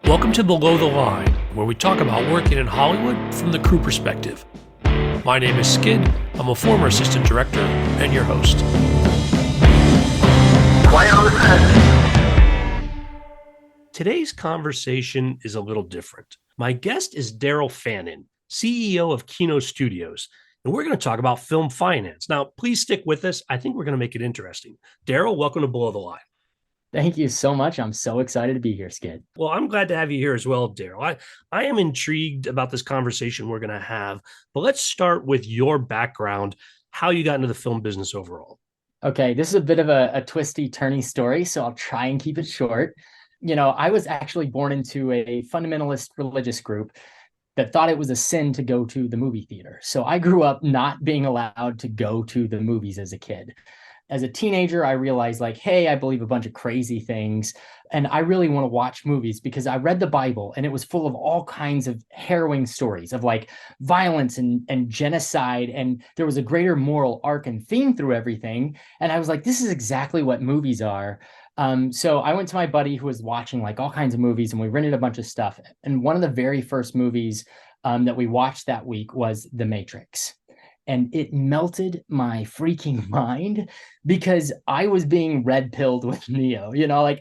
Welcome to Below the Line, where we talk about working in Hollywood from the crew perspective. My name is Skid. I'm a former assistant director and your host. Quiet on the set. Today's conversation is a little different. My guest is Daryl Fannin, CEO of KINO Studios, and we're going to talk about film finance. Now, please stick with us. I think we're going to make it interesting. Daryl, welcome to Below the Line. Thank you so much. I'm so excited to be here, Skid. Well, I'm glad to have you here as well, Daryl. I am intrigued about this conversation we're going to have, but let's start with your background, how you got into the film business overall. Okay, this is a bit of a twisty, turny story, so I'll try and keep it short. I was actually born into a fundamentalist religious group that thought it was a sin to go to the movie theater. So I grew up not being allowed to go to the movies as a kid. As a teenager, I realized hey, I believe a bunch of crazy things. And I really want to watch movies because I read the Bible and it was full of all kinds of harrowing stories of violence and genocide. And there was a greater moral arc and theme through everything. And I was like, this is exactly what movies are. So I went to my buddy who was watching all kinds of movies and we rented a bunch of stuff. And one of the very first movies that we watched that week was The Matrix. And it melted my freaking mind because I was being red-pilled with Neo.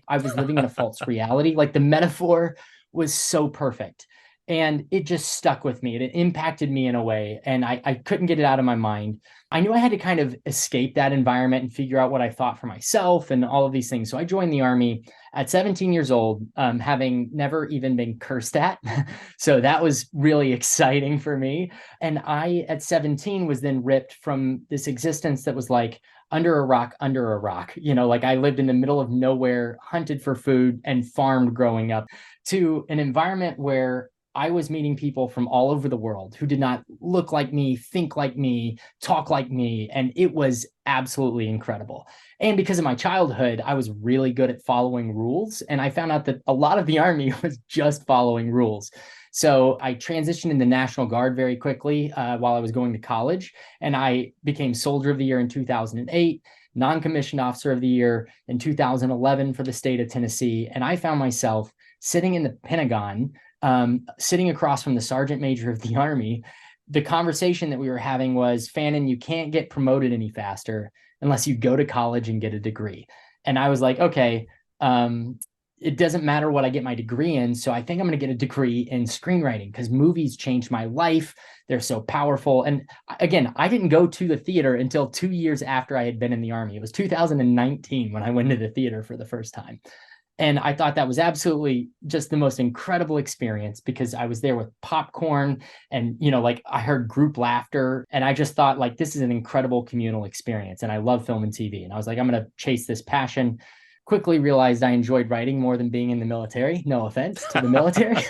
I was living in a false reality. The metaphor was so perfect. And it just stuck with me. It impacted me in a way. And I couldn't get it out of my mind. I knew I had to kind of escape that environment and figure out what I thought for myself and all of these things. So I joined the Army at 17 years old, having never even been cursed at. So that was really exciting for me. And I, at 17, was then ripped from this existence that was under a rock. I lived in the middle of nowhere, hunted for food and farmed growing up, to an environment where I was meeting people from all over the world who did not look like me, think like me, talk like me. And it was absolutely incredible. And because of my childhood, I was really good at following rules. And I found out that a lot of the Army was just following rules. So I transitioned in the National Guard very quickly while I was going to college. And I became Soldier of the Year in 2008, Non-Commissioned Officer of the Year in 2011 for the state of Tennessee. And I found myself sitting in the Pentagon, sitting across from the Sergeant Major of the Army. The conversation that we were having was, Fannin, you can't get promoted any faster unless you go to college and get a degree. And I was like, okay, it doesn't matter what I get my degree in. So I think I'm going to get a degree in screenwriting because movies changed my life. They're so powerful. And again, I didn't go to the theater until 2 years after I had been in the Army. It was 2019 when I went to the theater for the first time. And I thought that was absolutely just the most incredible experience because I was there with popcorn and, I heard group laughter. And I just thought this is an incredible communal experience. And I love film and TV. And I was like, I'm going to chase this passion. Quickly realized I enjoyed writing more than being in the military. No offense to the military.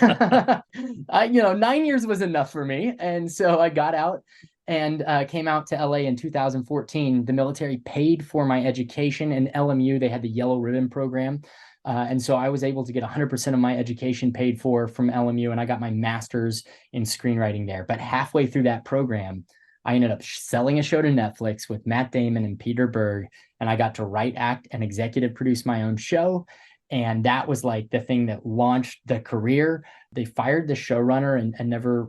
9 years was enough for me. And so I got out and came out to LA in 2014. The military paid for my education. In LMU, they had the Yellow Ribbon program. And so I was able to get 100% of my education paid for from LMU, and I got my master's in screenwriting there. But halfway through that program, I ended up selling a show to Netflix with Matt Damon and Peter Berg, and I got to write, act, and executive produce my own show. And that was the thing that launched the career. They fired the showrunner and never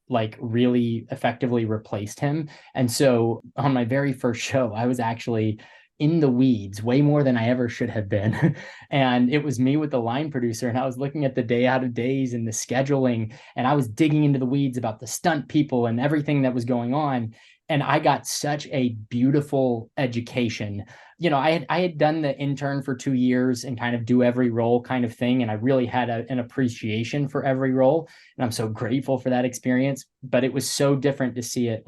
really effectively replaced him. And so on my very first show, I was actually in the weeds way more than I ever should have been. And it was me with the line producer. And I was looking at the day out of days and the scheduling, and I was digging into the weeds about the stunt people and everything that was going on. And I got such a beautiful education. I had done the intern for 2 years and kind of do every role kind of thing. And I really had an appreciation for every role. And I'm so grateful for that experience. But it was so different to see it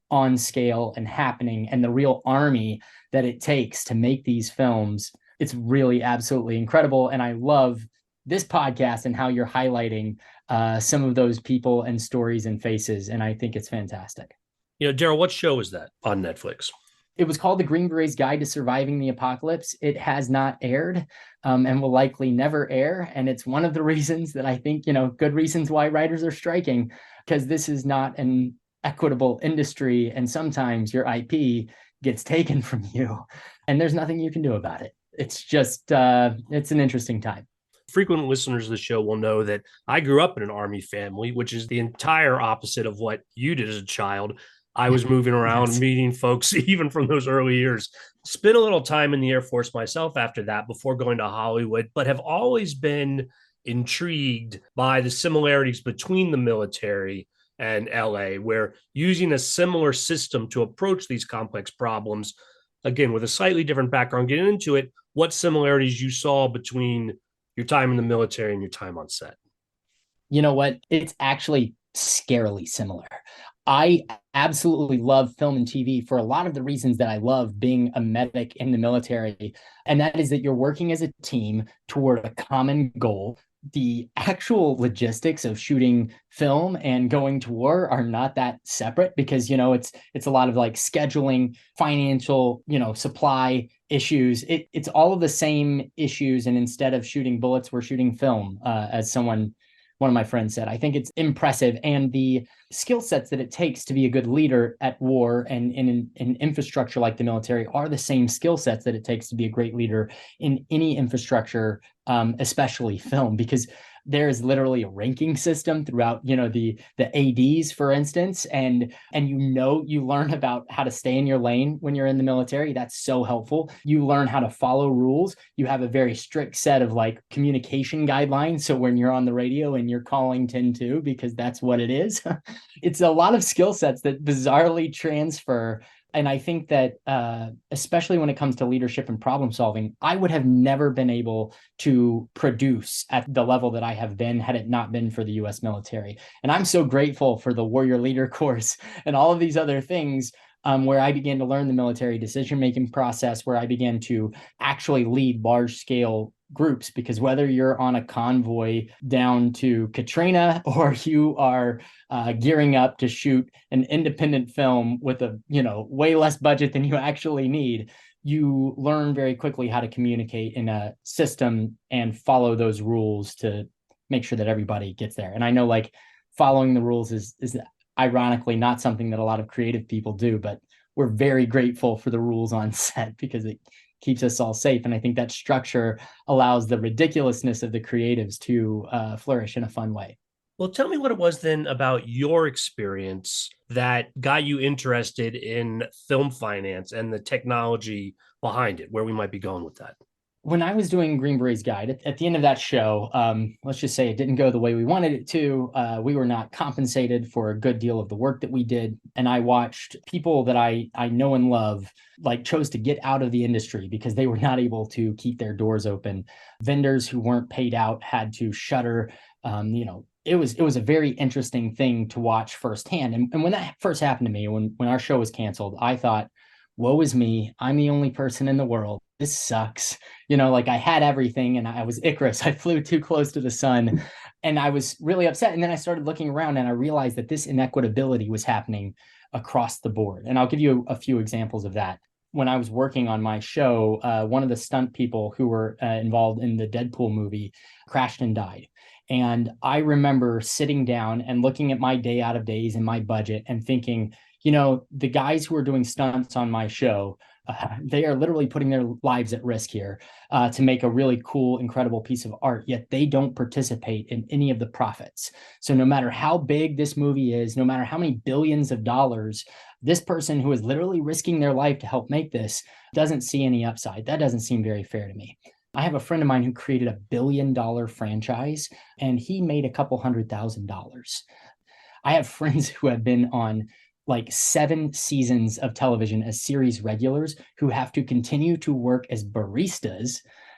on scale and happening, and the real army that it takes to make these films. It's really absolutely incredible. And I love this podcast and how you're highlighting some of those people and stories and faces. And I think it's fantastic. Daryl, what show is that on Netflix? It was called The Green Berets Guide to Surviving the Apocalypse. It has not aired and will likely never air. And it's one of the reasons that I think, good reasons why writers are striking, because this is not an equitable industry. And sometimes your IP gets taken from you and there's nothing you can do about it. It's just, it's an interesting time. Frequent listeners of the show will know that I grew up in an Army family, which is the entire opposite of what you did as a child. I was moving around, Yes. meeting folks, even from those early years. Spent a little time in the Air Force myself after that before going to Hollywood, but have always been intrigued by the similarities between the military and LA, where using a similar system to approach these complex problems, again, with a slightly different background, getting into it, what similarities you saw between your time in the military and your time on set? You know what? It's actually scarily similar. I absolutely love film and TV for a lot of the reasons that I love being a medic in the military. And that is that you're working as a team toward a common goal. The actual logistics of shooting film and going to war are not that separate because it's a lot of like scheduling, financial, supply issues. It's all of the same issues, and instead of shooting bullets, we're shooting film, as one of my friends said. I think it's impressive, and the skill sets that it takes to be a good leader at war and in an infrastructure like the military are the same skill sets that it takes to be a great leader in any infrastructure, especially film, because there is literally a ranking system throughout, the ADs, for instance, and you learn about how to stay in your lane when you're in the military. That's so helpful. You learn how to follow rules. You have a very strict set of like communication guidelines. So when you're on the radio and you're calling 10-2, because that's what it is, it's a lot of skill sets that bizarrely transfer. And I think that, especially when it comes to leadership and problem solving, I would have never been able to produce at the level that I have been had it not been for the US military. And I'm so grateful for the Warrior Leader course and all of these other things, where I began to learn the military decision-making process, where I began to actually lead large-scale groups, because whether you're on a convoy down to Katrina or you are gearing up to shoot an independent film with a way less budget than you actually need, you learn very quickly how to communicate in a system and follow those rules to make sure that everybody gets there. And I know like following the rules is ironically not something that a lot of creative people do, but we're very grateful for the rules on set because it keeps us all safe. And I think that structure allows the ridiculousness of the creatives to flourish in a fun way. Well, tell me what it was then about your experience that got you interested in film finance and the technology behind it, where we might be going with that. When I was doing Green Berets Guide, at the end of that show, let's just say it didn't go the way we wanted it to. We were not compensated for a good deal of the work that we did. And I watched people that I know and love, like, chose to get out of the industry because they were not able to keep their doors open. Vendors who weren't paid out had to shutter. It was a very interesting thing to watch firsthand. And when that first happened to me, when our show was canceled, I thought, woe is me. I'm the only person in the world. This sucks. Like I had everything and I was Icarus. I flew too close to the sun and I was really upset. And then I started looking around and I realized that this inequitability was happening across the board. And I'll give you a few examples of that. When I was working on my show, one of the stunt people who were involved in the Deadpool movie crashed and died. And I remember sitting down and looking at my day out of days and my budget and thinking, the guys who are doing stunts on my show, they are literally putting their lives at risk here to make a really cool, incredible piece of art, yet they don't participate in any of the profits. So no matter how big this movie is, no matter how many billions of dollars, this person who is literally risking their life to help make this doesn't see any upside. That doesn't seem very fair to me. I have a friend of mine who created $1 billion franchise, and he made a couple $100,000. I have friends who have been on like 7 seasons of television as series regulars who have to continue to work as baristas.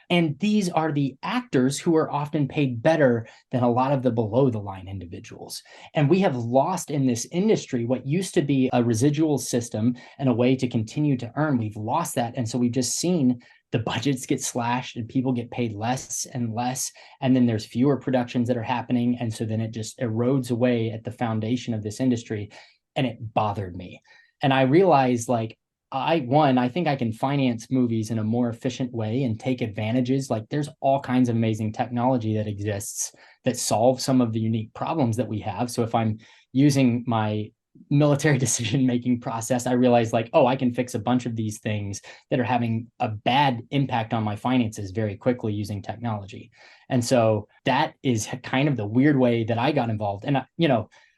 And these are the actors who are often paid better than a lot of the below the line individuals. And we have lost in this industry what used to be a residual system and a way to continue to earn. We've lost that. And so we've just seen the budgets get slashed and people get paid less and less. And then there's fewer productions that are happening. And so then it just erodes away at the foundation of this industry. And it bothered me. And I realized, like, I think I can finance movies in a more efficient way and take advantages. Like, there's all kinds of amazing technology that exists that solve some of the unique problems that we have. So if I'm using my military decision-making process, I realized like, oh, I can fix a bunch of these things that are having a bad impact on my finances very quickly using technology. And so that is kind of the weird way that I got involved. And,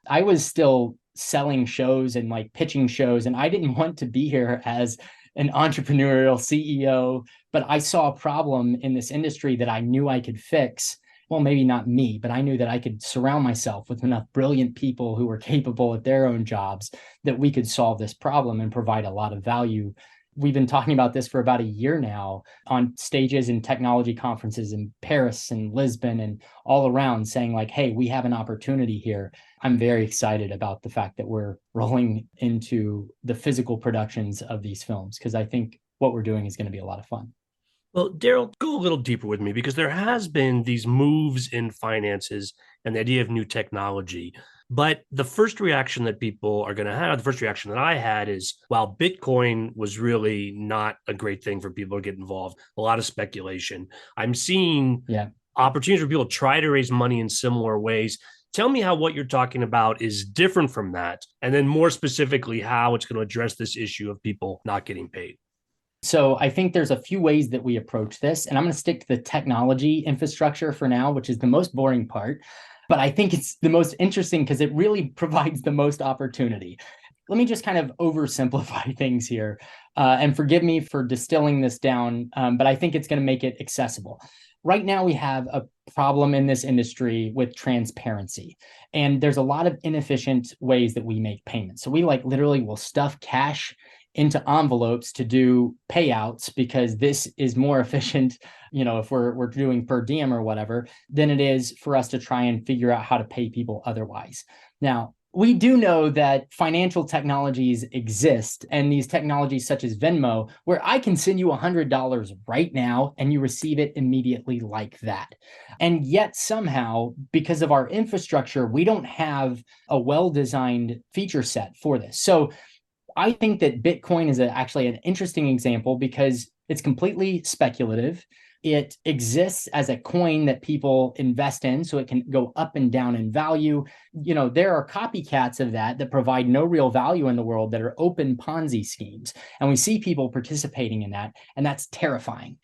I was still selling shows and like pitching shows, and I didn't want to be here as an entrepreneurial CEO, but I saw a problem in this industry that I knew I could fix. Well, maybe not me, but I knew that I could surround myself with enough brilliant people who were capable at their own jobs that we could solve this problem and provide a lot of value. We've been talking about this for about a year now on stages and technology conferences in Paris and Lisbon and all around, saying like, hey, we have an opportunity here. I'm very excited about the fact that we're rolling into the physical productions of these films, because I think what we're doing is going to be a lot of fun. Well, Daryl, go a little deeper with me because there has been these moves in finances and the idea of new technology. But the first reaction that people are going to have, the first reaction that I had is, wow, Bitcoin was really not a great thing for people to get involved. A lot of speculation. I'm seeing opportunities for people to try to raise money in similar ways. Tell me how what you're talking about is different from that. And then more specifically, how it's going to address this issue of people not getting paid. So I think there's a few ways that we approach this, and I'm going to stick to the technology infrastructure for now, which is the most boring part, but I think it's the most interesting because it really provides the most opportunity. Let me just kind of oversimplify things here, and forgive me for distilling this down, but I think it's going to make it accessible. Right now, we have a problem in this industry with transparency, and there's a lot of inefficient ways that we make payments. So we like literally will stuff cash into envelopes to do payouts because this is more efficient, if we're doing per diem or whatever, than it is for us to try and figure out how to pay people otherwise. Now, we do know that financial technologies exist, and these technologies such as Venmo, where I can send you $100 right now and you receive it immediately like that. And yet somehow, because of our infrastructure, we don't have a well-designed feature set for this. So I think that Bitcoin is actually an interesting example because it's completely speculative. It exists as a coin that people invest in, so it can go up and down in value. There are copycats of that provide no real value in the world, that are open Ponzi schemes. And we see people participating in that, and that's terrifying.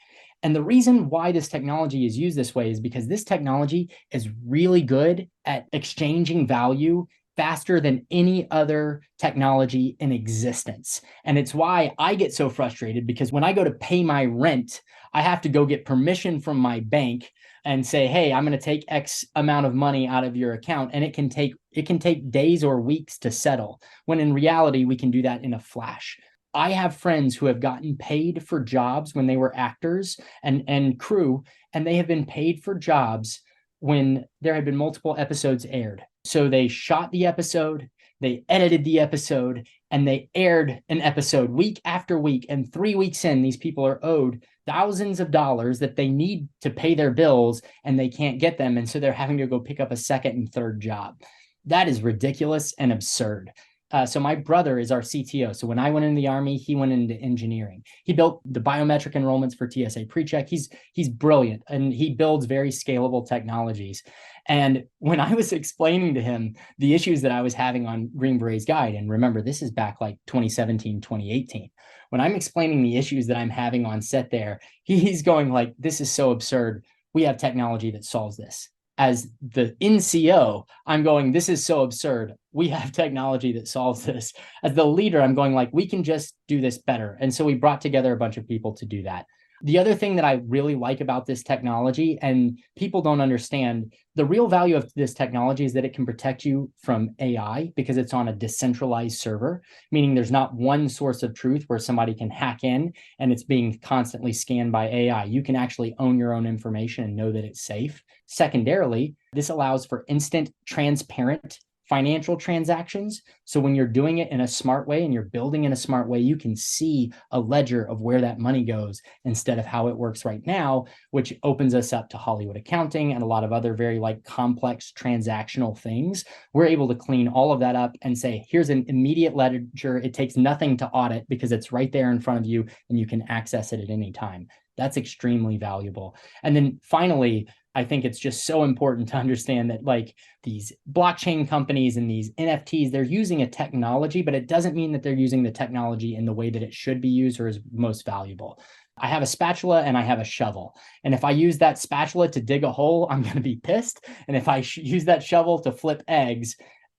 And the reason why this technology is used this way is because this technology is really good at exchanging value faster than any other technology in existence. And it's why I get so frustrated, because when I go to pay my rent, I have to go get permission from my bank and say, hey, I'm going to take X amount of money out of your account. And it can take days or weeks to settle, when in reality, we can do that in a flash. I have friends who have gotten paid for jobs when they were actors and crew, and they have been paid for jobs when there had been multiple episodes aired. So they shot the episode, they edited the episode, and they aired an episode week after week. And 3 weeks in, these people are owed thousands of dollars that they need to pay their bills, and they can't get them. And so they're having to go pick up a second and third job. That is ridiculous and absurd. So my brother is our CTO. So when I went in the Army, he went into engineering. He built the biometric enrollments for TSA PreCheck. He's brilliant, and he builds very scalable technologies. And when I was explaining to him the issues that I was having on Green Berets Guide, and remember, this is back like 2017, 2018. When I'm explaining the issues that I'm having on set there, he's going like, this is so absurd. We have technology that solves this. As the NCO, I'm going, this is so absurd. We have technology that solves this. As the leader, I'm going like, we can just do this better. And so we brought together a bunch of people to do that. The other thing that I really like about this technology, and people don't understand, the real value of this technology is that it can protect you from AI because it's on a decentralized server, meaning there's not one source of truth where somebody can hack in and it's being constantly scanned by AI. You can actually own your own information and know that it's safe. Secondarily, this allows for instant, transparent financial transactions. So when you're doing it in a smart way and you're building in a smart way, you can see a ledger of where that money goes instead of how it works right now, which opens us up to Hollywood accounting and a lot of other very complex transactional things. We're able to clean all of that up and say, here's an immediate ledger. It takes nothing to audit because it's right there in front of you and you can access it at any time. That's extremely valuable. And then finally, I think it's just so important to understand that like these blockchain companies and these NFTs, they're using a technology, but it doesn't mean that they're using the technology in the way that it should be used or is most valuable. I have a spatula and I have a shovel. And if I use that spatula to dig a hole, I'm going to be pissed. And if I use that shovel to flip eggs,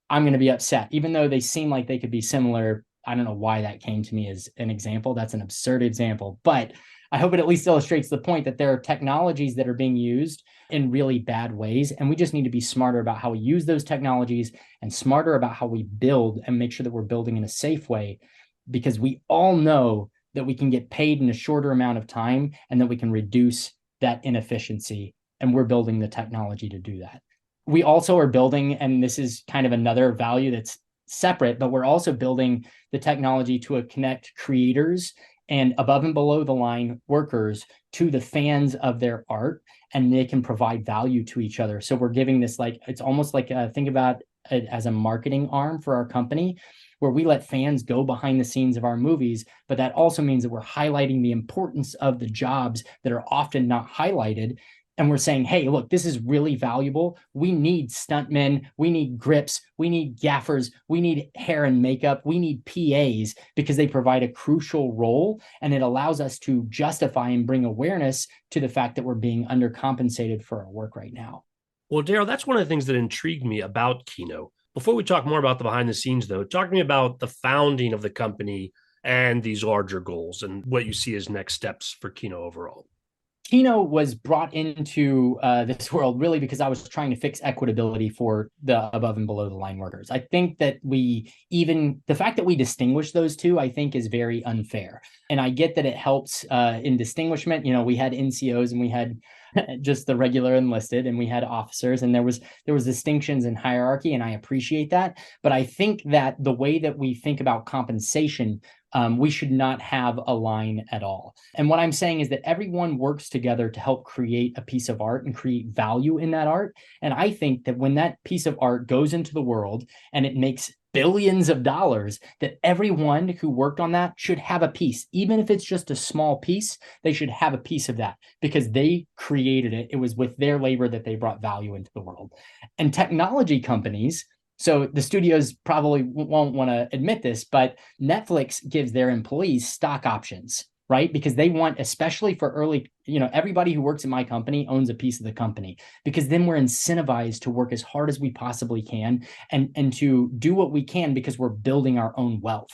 I'm going to be upset, even though they seem like they could be similar. I don't know why that came to me as an example. That's an absurd example, but I hope it at least illustrates the point that there are technologies that are being used in really bad ways. And we just need to be smarter about how we use those technologies and smarter about how we build and make sure that we're building in a safe way, because we all know that we can get paid in a shorter amount of time and that we can reduce that inefficiency. And we're building the technology to do that. We also are building, and this is kind of another value that's separate, but we're also building the technology to connect creators and above and below the line workers to the fans of their art, and they can provide value to each other. So we're giving this, like, it's almost like think about it as a marketing arm for our company, where we let fans go behind the scenes of our movies, but that also means that we're highlighting the importance of the jobs that are often not highlighted. And we're saying, hey, look, this is really valuable. We need stuntmen, we need grips, we need gaffers, we need hair and makeup, we need PAs, because they provide a crucial role, and it allows us to justify and bring awareness to the fact that we're being undercompensated for our work right now. Well, Daryl, that's one of the things that intrigued me about KINO. Before we talk more about the behind the scenes, though, talk to me about the founding of the company and these larger goals and what you see as next steps for KINO overall. KINO was brought into this world really because I was trying to fix equitability for the above and below the line workers. I think that the fact that we distinguish those two, I think, is very unfair. And I get that it helps in distinguishment. You know, we had NCOs and we had just the regular enlisted, and we had officers, and there was distinctions in hierarchy, and I appreciate that. But I think that the way that we think about compensation, we should not have a line at all. And what I'm saying is that everyone works together to help create a piece of art and create value in that art. And I think that when that piece of art goes into the world and it makes billions of dollars, that everyone who worked on that should have a piece. Even if it's just a small piece, they should have a piece of that because they created it. It was with their labor that they brought value into the world. And technology companies, so the studios probably won't want to admit this, but Netflix gives their employees stock options, right? Because they want, especially for early, everybody who works at my company owns a piece of the company, because then we're incentivized to work as hard as we possibly can and to do what we can because we're building our own wealth.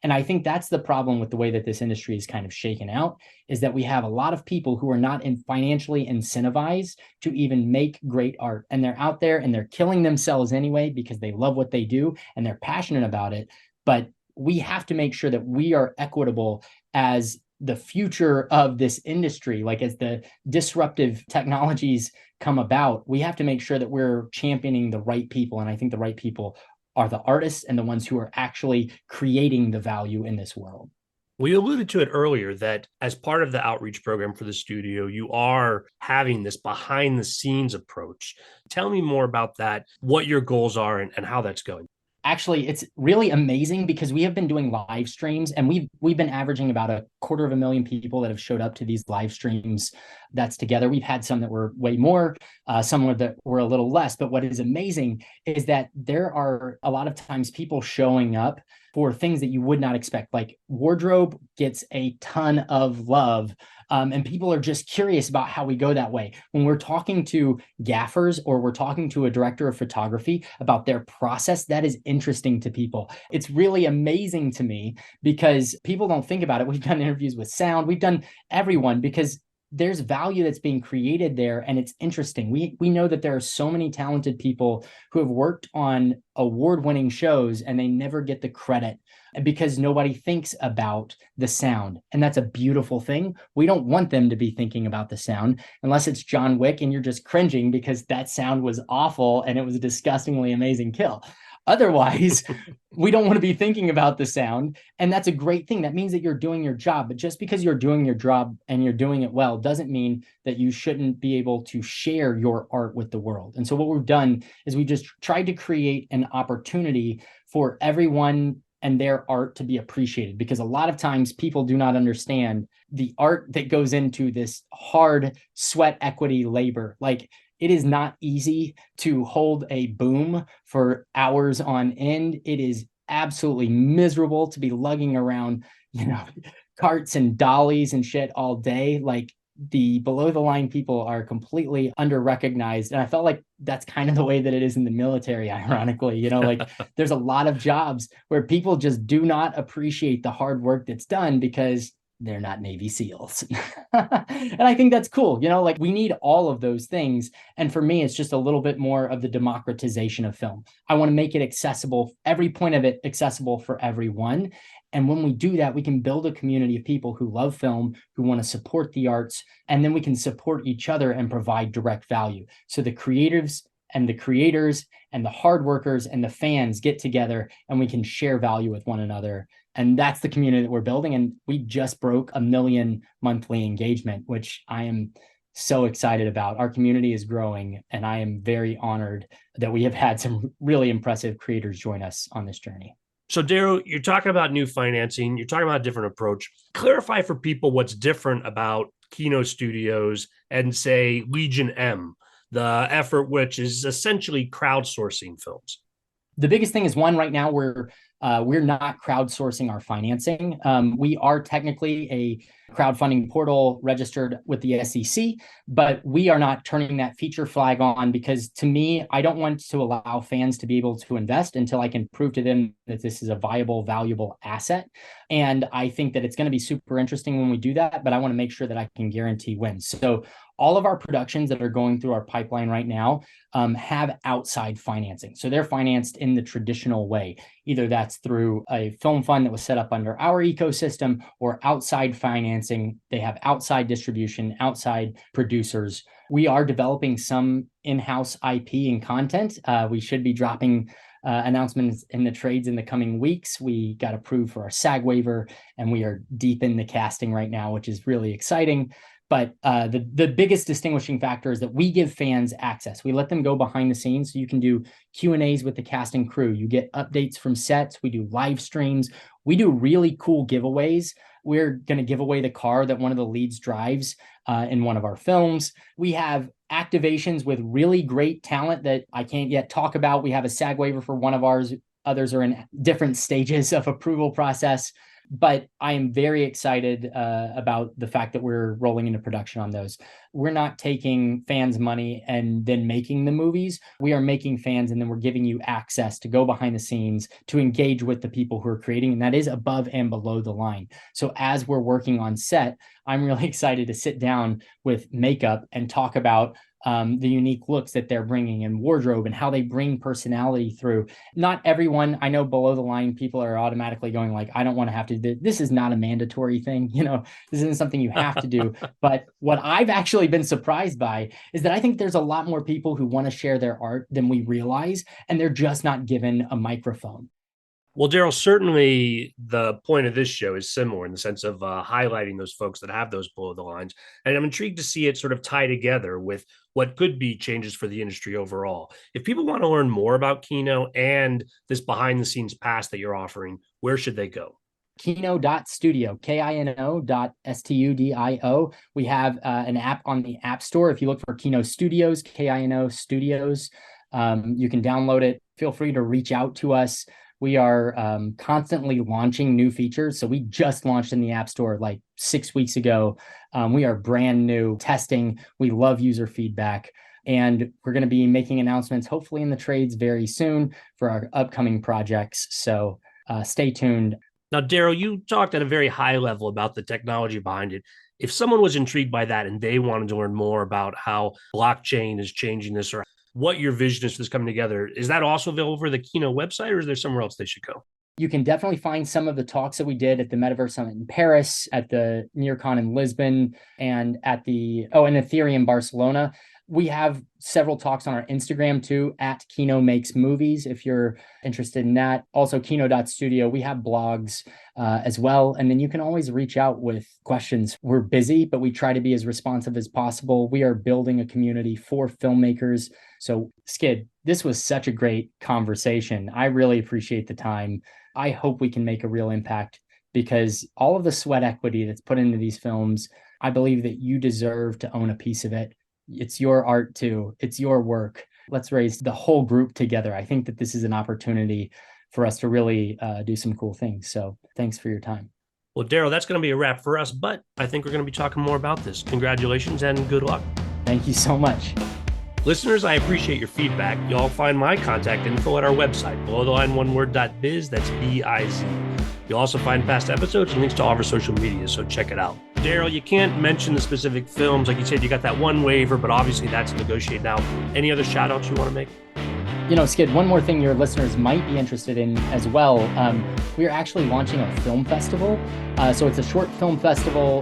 And I think that's the problem with the way that this industry is kind of shaken out, is that we have a lot of people who are not financially incentivized to even make great art. And they're out there and they're killing themselves anyway because they love what they do and they're passionate about it. But we have to make sure that we are equitable as the future of this industry. Like, as the disruptive technologies come about, we have to make sure that we're championing the right people. And I think the right people are the artists and the ones who are actually creating the value in this world. We alluded to it earlier that as part of the outreach program for the studio, you are having this behind the scenes approach. Tell me more about that, what your goals are and how that's going. Actually, it's really amazing because we have been doing live streams, and we've been averaging about 250,000 people that have showed up to these live streams. That's together. We've had some that were way more, some that were a little less. But what is amazing is that there are a lot of times people showing up for things that you would not expect. Like, wardrobe gets a ton of love. And people are just curious about how we go that way. When we're talking to gaffers or we're talking to a director of photography about their process, that is interesting to people. It's really amazing to me because people don't think about it. We've done interviews with sound. We've done everyone because there's value that's being created there, and it's interesting. We know that there are so many talented people who have worked on award-winning shows and they never get the credit because nobody thinks about the sound. And that's a beautiful thing. We don't want them to be thinking about the sound unless it's John Wick and you're just cringing because that sound was awful and it was a disgustingly amazing kill. Otherwise, we don't want to be thinking about the sound. And that's a great thing. That means that you're doing your job. But just because you're doing your job and you're doing it well doesn't mean that you shouldn't be able to share your art with the world. And so what we've done is we just tried to create an opportunity for everyone and their art to be appreciated, because a lot of times people do not understand the art that goes into this hard sweat equity labor. Like, it is not easy to hold a boom for hours on end. It is absolutely miserable to be lugging around, carts and dollies and shit all day. Like, the below the line people are completely under recognized. And I felt like that's kind of the way that it is in the military, ironically. Like, there's a lot of jobs where people just do not appreciate the hard work that's done because they're not Navy SEALs. And I think that's cool. Like, we need all of those things. And for me, it's just a little bit more of the democratization of film. I want to make it accessible, every point of it accessible for everyone. And when we do that, we can build a community of people who love film, who want to support the arts, and then we can support each other and provide direct value. So the creatives and the creators and the hard workers and the fans get together, and we can share value with one another. And that's the community that we're building. And we just broke 1 million monthly engagement, which I am so excited about. Our community is growing, and I am very honored that we have had some really impressive creators join us on this journey. So, Daryl, you're talking about new financing. You're talking about a different approach. Clarify for people what's different about KINO Studios and, say, Legion M, the effort which is essentially crowdsourcing films. The biggest thing is, one, right now we're not crowdsourcing our financing. We are technically a crowdfunding portal registered with the SEC, but we are not turning that feature flag on, because to me, I don't want to allow fans to be able to invest until I can prove to them that this is a viable, valuable asset. And I think that it's going to be super interesting when we do that, but I want to make sure that I can guarantee wins. So all of our productions that are going through our pipeline right now have outside financing. So they're financed in the traditional way. Either that's through a film fund that was set up under our ecosystem, or outside financing. They have outside distribution, outside producers. We are developing some in-house IP and content. We should be dropping announcements in the trades in the coming weeks. We got approved for our SAG waiver, and we are deep in the casting right now, which is really exciting. But the biggest distinguishing factor is that we give fans access. We let them go behind the scenes. So you can do Q&As with the cast and crew. You get updates from sets. We do live streams. We do really cool giveaways. We're going to give away the car that one of the leads drives in one of our films. We have activations with really great talent that I can't yet talk about. We have a SAG waiver for one of ours. Others are in different stages of approval process. But I am very excited about the fact that we're rolling into production on those. We're not taking fans' money and then making the movies. We are making fans, and then we're giving you access to go behind the scenes, to engage with the people who are creating. And that is above and below the line. So as we're working on set, I'm really excited to sit down with makeup and talk about the unique looks that they're bringing, and wardrobe, and how they bring personality through. Not everyone, I know below the line people are automatically going like, I don't want to have to do this. Is not a mandatory thing. This isn't something you have to do. But what I've actually been surprised by is that I think there's a lot more people who want to share their art than we realize, and they're just not given a microphone. Well, Daryl, certainly the point of this show is similar in the sense of highlighting those folks that have those below the lines. And I'm intrigued to see it sort of tie together with what could be changes for the industry overall. If people want to learn more about KINO and this behind the scenes pass that you're offering, where should they go? KINO.studio, KINO.studio. We have an app on the App Store. If you look for KINO Studios, KINO Studios, you can download it. Feel free to reach out to us. We are constantly launching new features. So we just launched in the App Store like 6 weeks ago. We are brand new testing. We love user feedback. And we're going to be making announcements, hopefully in the trades very soon, for our upcoming projects. So stay tuned. Now, Daryl, you talked at a very high level about the technology behind it. If someone was intrigued by that and they wanted to learn more about how blockchain is changing this, or what your vision is for this coming together, is that also available for the KINO website, or is there somewhere else they should go? You can definitely find some of the talks that we did at the Metaverse Summit in Paris, at the NearCon in Lisbon, and at in Ethereum Barcelona. We have several talks on our Instagram too, at KINO Makes Movies, if you're interested in that. Also, KINO.studio. We have blogs as well. And then you can always reach out with questions. We're busy, but we try to be as responsive as possible. We are building a community for filmmakers. So, Skid, this was such a great conversation. I really appreciate the time. I hope we can make a real impact, because all of the sweat equity that's put into these films, I believe that you deserve to own a piece of it. It's your art too. It's your work. Let's raise the whole group together. I think that this is an opportunity for us to really do some cool things. So thanks for your time. Well, Daryl, that's going to be a wrap for us, but I think we're going to be talking more about this. Congratulations and good luck. Thank you so much. Listeners, I appreciate your feedback. Y'all find my contact info at our website, belowtheline1word.biz. That's B-I-Z. You'll also find past episodes and links to all of our social media, so check it out. Daryl, you can't mention the specific films. Like you said, you got that one waiver, but obviously that's negotiated now. Any other shout outs you want to make? Skid, one more thing your listeners might be interested in as well. We are actually launching a film festival. So it's a short film festival,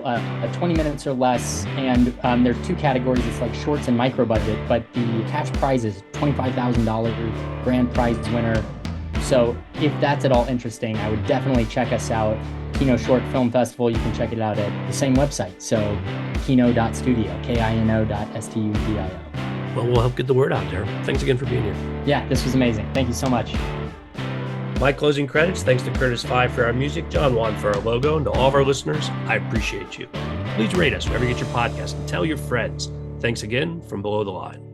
20 minutes or less. And there's two categories. It's like shorts and micro budget, but the cash prize is $25,000 grand prize winner. So if that's at all interesting, I would definitely check us out. KINO Short Film Festival, you can check it out at the same website. So kino.studio, KINO.studio. Well, we'll help get the word out there. Thanks again for being here. Yeah, this was amazing. Thank you so much. My closing credits, thanks to Curtis Five for our music, John Wan for our logo, and to all of our listeners, I appreciate you. Please rate us wherever you get your podcast and tell your friends. Thanks again from Below the Line.